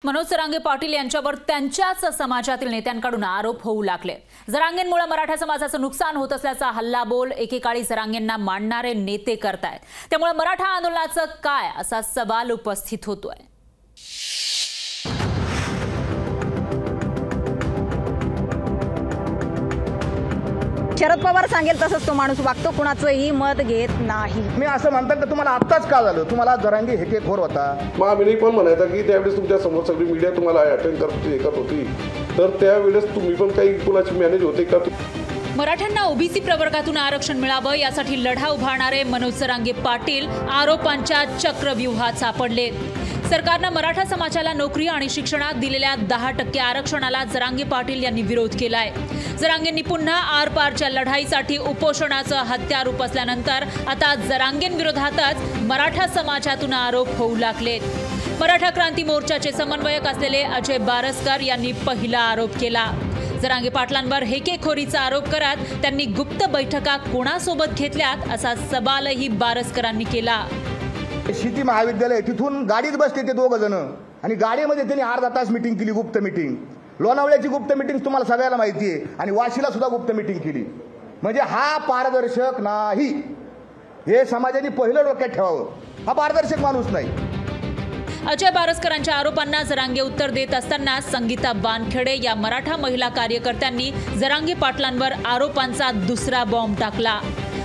मनोज जरांगे पाटील यांच्यावर त्यांच्याच समाजातील नेत्यांकडून आरोप होऊ लागले। जरांगेंमुळे मराठा समाजाचं नुकसान होत असल्याचा हल्लाबोल एकेकाळी जरांगेंना मानणारे नेते करतायत। त्यामुळे मराठा आंदोलनाचं काय असा सवाल उपस्थित होतोय। शरद पवार सांगेल तसंच तो माणूस वागतो, कुणाचंही मत घेत नाही। मी असं म्हणतात की तुम्हाला आत्ताच का झालं, तुम्हाला जरांगे हेकेखोर होता। मग आम्ही पण म्हणायचा की त्यावेळेस तुमच्या समोर सगळी मीडिया तुम्हाला अटेंड करत होती, तर त्यावेळेस तुम्ही पण काही कुणाची मॅनेज होते का? मराठ्यांना ओबीसी प्रवर्गातून आरक्षण मिळावं यासाठी लढा उभारणारे मनोज जरांगे पाटील आरोपांच्या चक्रव्यूहात सापडले। सरकारनं मराठा समाजाला नोकरी आणि शिक्षणात दिलेल्या 10% आरक्षणाला जरांगे पाटील यांनी विरोध केलाय। जरांगेंनी पुन्हा आरपारच्या लढाईसाठी उपोषणाचं हत्यार उपसल्यानंतर आता जरांगेंविरोधातच मराठा समाजातून आरोप होऊ लागलेत। मराठा क्रांती मोर्चाचे समन्वयक असलेले अजय बारसकर यांनी पहिला आरोप केला। जरांगे पाटलांवर हेकेखोरीचा आरोप करत त्यांनी गुप्त बैठका कोणासोबत घेतल्यात असा सवालही बारसकरांनी केला। शेती महाविद्यालय तिथून गाडीत बसले ते दोघ जण आणि गाडीमध्ये त्यांनी अर्धा तास मीटिंग केली, गुप्त मीटिंग। लोणावळ्याची गुप्त मीटिंग तुम्हाला सगळ्याला माहिती आहे आणि वाशीला सुद्धा गुप्त मीटिंग केली। म्हणजे हा पारदर्शक नाही, हे समाजाने पहिलं डोक्यात ठेवावं। हा पारदर्शक माणूस नाही। अजय बारसकरांच्या आरोपांना जरांगे उत्तर देत असताना संगीता वानखेडे या मराठा महिला कार्यकर्त्यांनी जरांगे पाटलांवर आरोपांचा दुसरा बॉम्ब टाकला।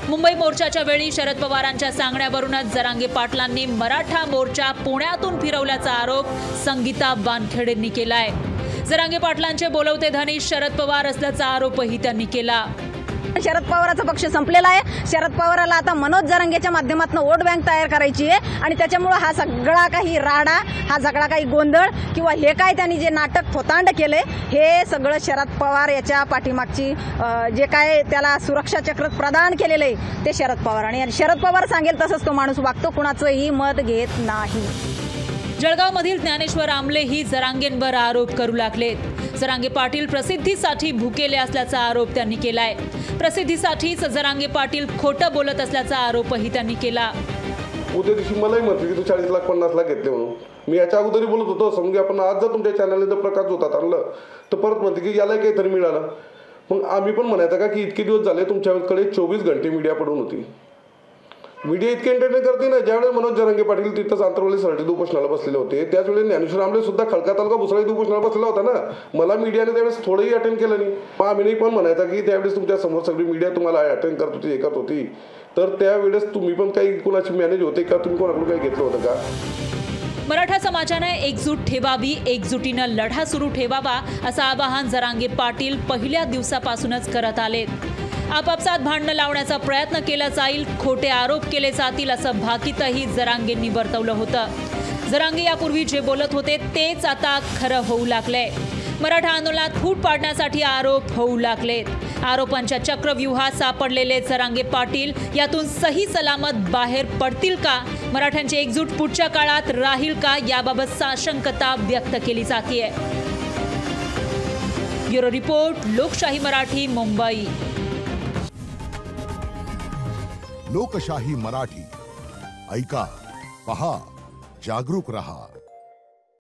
मुंबई मोर्चाच्या वेळी शरद पवारांच्या सांगण्यावरूनच जरांगे पाटलांनी मराठा मोर्चा पुण्यातून फिरवल्याचा आरोप संगीता वानखेडेंनी केलाय। जरांगे पाटलांचे बोलवते धनी शरद पवार असल्याचा आरोपही त्यांनी केला। शरद पवारांचा पक्ष संपलेला आहे। शरद पवारांना आता मनोज जरांगेच्या माध्यमातून वोट बँक तयार करायची आहे आणि त्याच्यामुळे हा सगळा काही राडा, हा सगळा काही गोंधळ किंवा हे काय त्यांनी जे नाटक थोतांड केले, हे सगळं शरद पवार याच्या पाठीमागची जे काय त्याला सुरक्षा चक्र प्रदान केलेलं आहे ते शरद पवार, आणि शरद पवार सांगेल तसंच तो माणूस वागतो, कुणाचंही मत घेत नाही। जळगावमधील ज्ञानेश्वर आमलेही जरांगेंवर आरोप करू लागलेत। जरांगे पाटील प्रसिद्धीसाठी भुकेले असल्याचा आरोप त्यांनी केलाय। प्रसिद्धीसाठीच जरांगे पाटील खोटं बोलत असल्याचा आरोपही त्यांनी केला। उद्या दिवशी मलाही म्हणते की तू 40 लाख 50 लाख घेतले म्हणून। मी याच्या अगोदरही बोलत होतो, समजा आपण आज जर तुमच्या चॅनलने जर प्रकाश होतात आणलं तर परत म्हणते की याला काहीतरी मिळालं। मग आम्ही पण म्हणायचं का की इतके दिवस झाले तुमच्याकडे 24 घंटे मीडिया पडून होती। मीडिया इतके एंटरटेन करते ना। ज्यावेळेस मनोज जरांगे पाटील तिथंच आंतरवाली सरटी उपोषणाला बसलेले होते, त्याच वेळेस ज्ञानेश्वर आमले सुद्धा खळका तालुका भुसावळ उपोषणाला बसलेला होता ना। मला मीडियाने त्यावेळेस थोडंही अटेंड केलं नाही। मग आम्ही पण म्हणायचा की त्यावेळेस तुमच्या समोर सगळी मीडिया तुम्हाला अटेंड करत होती, हे करत होती, तर त्यावेळेस तुम्ही पण काही कुणाची मॅनेज होते का? तुम्ही कोणाकडून काही घेतलं होतं का? मराठा समाजाने एकजूट ठेवावी, एकजुटीनं लढा सुरू ठेवावा असं आवाहन जरांगे पाटील पहिल्या दिवसापासूनच करत आलेत। आपापसात भांडणं लावण्याचा प्रयत्न केला जाईल, खोटे आरोप केले जातील असं भाकीतही जरांगेंनी वर्तवलं होतं। जरांगे यापूर्वी जे बोलत होते तेच आता खरं होऊ लागलंय। मराठा आंदोलनात फूट पाडण्यासाठी आरोप होऊ लागलेत। आरोपांच्या चक्रव्यूहात सापडलेले जरांगे पाटील यातून सही सलामत बाहेर पडतील का? मराठ्यांची एकजूट पुढच्या काळात राहील का, याबाबत साशंकता व्यक्त केली जातेय। ब्युरो रिपोर्ट, लोकशाही मराठी, मुंबई। लोकशाही मराठी, ऐका, पहा, जागरूक रहा।